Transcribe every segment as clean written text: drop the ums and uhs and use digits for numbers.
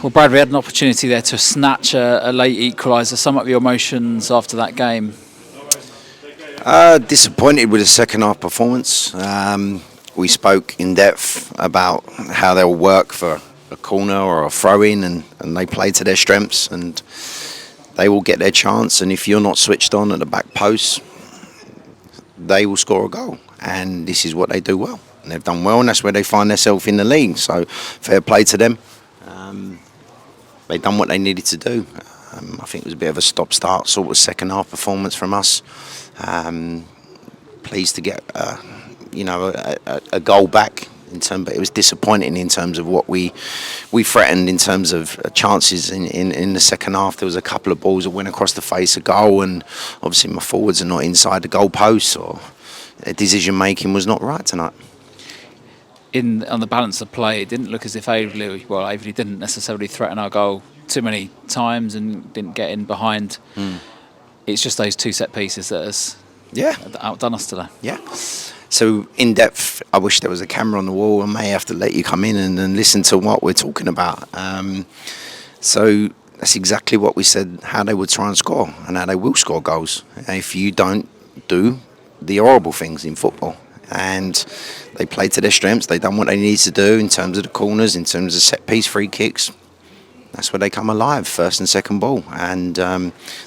Well, Brad, we had an opportunity there to snatch a late equaliser. Sum up your emotions after that game. Disappointed with the second half performance. We spoke in depth about how they'll work for a corner or a throw-in, and they play to their strengths, and they will get their chance. And if you're not switched on at the back post, they will score a goal. And this is what they do well. And they've done well, and that's where they find themselves in the league. So fair play to them. They've done what they needed to do. I think it was a bit of a stop-start sort of second half performance from us. Pleased to get a goal back but it was disappointing in terms of what we threatened in terms of chances in the second half. There was a couple of balls that went across the face of goal, and obviously my forwards are not inside the goal post, or their decision making was not right tonight. On the balance of play, it didn't look as if Aveley didn't necessarily threaten our goal too many times and didn't get in behind. It's just those two set pieces that has outdone us today. Yeah. So in depth, I wish there was a camera on the wall. I may have to let you come in and listen to what we're talking about. So that's exactly what we said, how they would try and score and how they will score goals if you don't do the horrible things in football. And they played to their strengths. They've done what they need to do in terms of the corners, in terms of set piece free kicks. That's where they come alive, first and second ball. And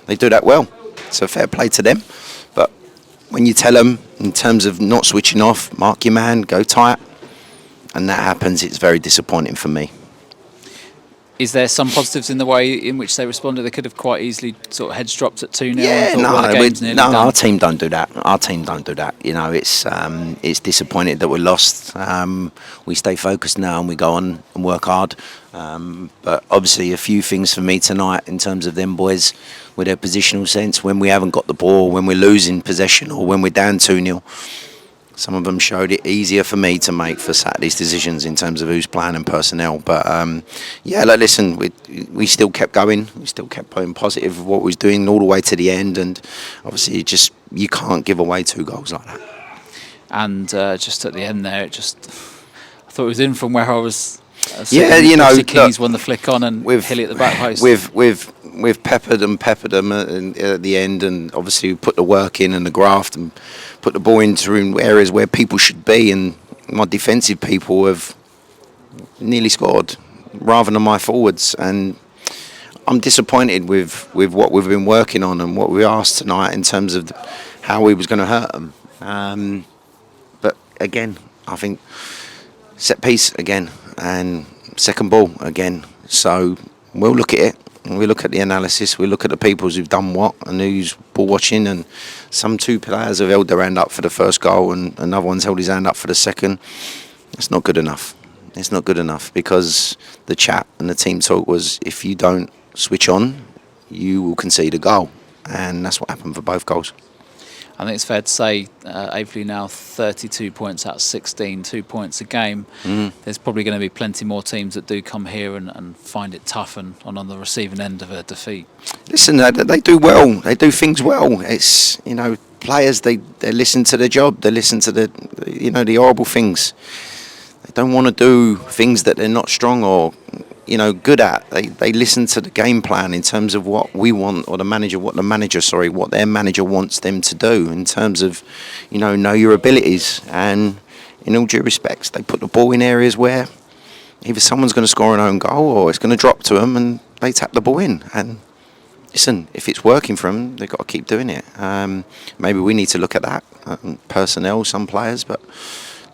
they do that well. So fair play to them. But when you tell them, in terms of not switching off, mark your man, go tight, and that happens, it's very disappointing for me. Is there some positives in the way in which they responded? They could have quite easily sort of heads dropped at 2-0. Our team don't do that. Our team don't do that. You know, it's disappointing that we lost. We stay focused now and we go on and work hard. But obviously, a few things for me tonight in terms of them boys with their positional sense. When we haven't got the ball, when we're losing possession, or when we're down 2-0. Some of them showed it easier for me to make for Saturday's decisions in terms of who's playing and personnel. But listen, we still kept going. We still kept putting positive of what we was doing all the way to the end. And obviously, you can't give away 2 goals like that. And just at the end there, I thought it was in from where I was. Keys won the flick on and Hilly at the back post. We've peppered them at the end, and obviously we put the work in and the graft and put the ball into areas where people should be, and my defensive people have nearly scored rather than my forwards, and I'm disappointed with what we've been working on and what we asked tonight in terms of how we was going to hurt them. But again, I think set piece again and second ball again. So we'll look at it. We look at the analysis, we look at the people who've done what and who's ball watching, and some 2 players have held their hand up for the first goal and another one's held his hand up for the second. It's not good enough. It's not good enough, because the chat and the team talk was, if you don't switch on, you will concede a goal. And that's what happened for both goals. I think it's fair to say Aveley now 32 points out of 16, 2 points a game. There's probably going to be plenty more teams that do come here and find it tough and on the receiving end of a defeat. Listen, they do well. They do things well. It's, players, they listen to their job. They listen to the horrible things. They don't want to do things that they're not strong or good at. They listen to the game plan in terms of what we want, or what their manager wants them to do in terms of, know your abilities. And in all due respects, they put the ball in areas where either someone's going to score an own goal or it's going to drop to them, and they tap the ball in. And listen, if it's working for them, they've got to keep doing it. Maybe we need to look at that, personnel, some players. But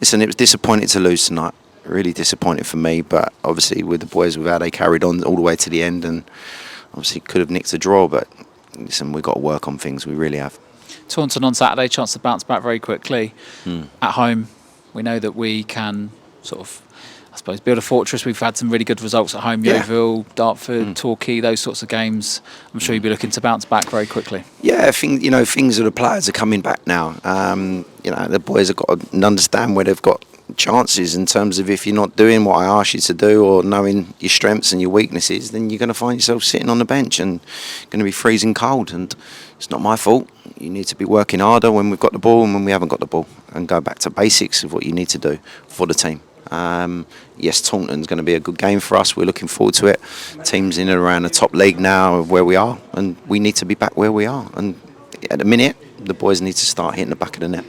listen, it was disappointing to lose tonight. Really disappointed for me, but obviously with the boys, with how they carried on all the way to the end, and obviously could have nicked a draw. But listen, we've got to work on things. We really have. Taunton on Saturday, chance to bounce back very quickly. At home, we know that we can sort of, I suppose, build a fortress. We've had some really good results at home. Yeovil, Dartford, Torquay, those sorts of games. I'm sure you'll be looking to bounce back very quickly. Yeah, I think things of the players are coming back now. The boys have got to understand where they've got chances in terms of, if you're not doing what I ask you to do or knowing your strengths and your weaknesses, then you're going to find yourself sitting on the bench and going to be freezing cold. And it's not my fault. You need to be working harder when we've got the ball and when we haven't got the ball, and go back to basics of what you need to do for the team. Yes, Taunton's going to be a good game for us. We're looking forward to it. Teams in and around the top league now of where we are, and we need to be back where we are. And at the minute, the boys need to start hitting the back of the net.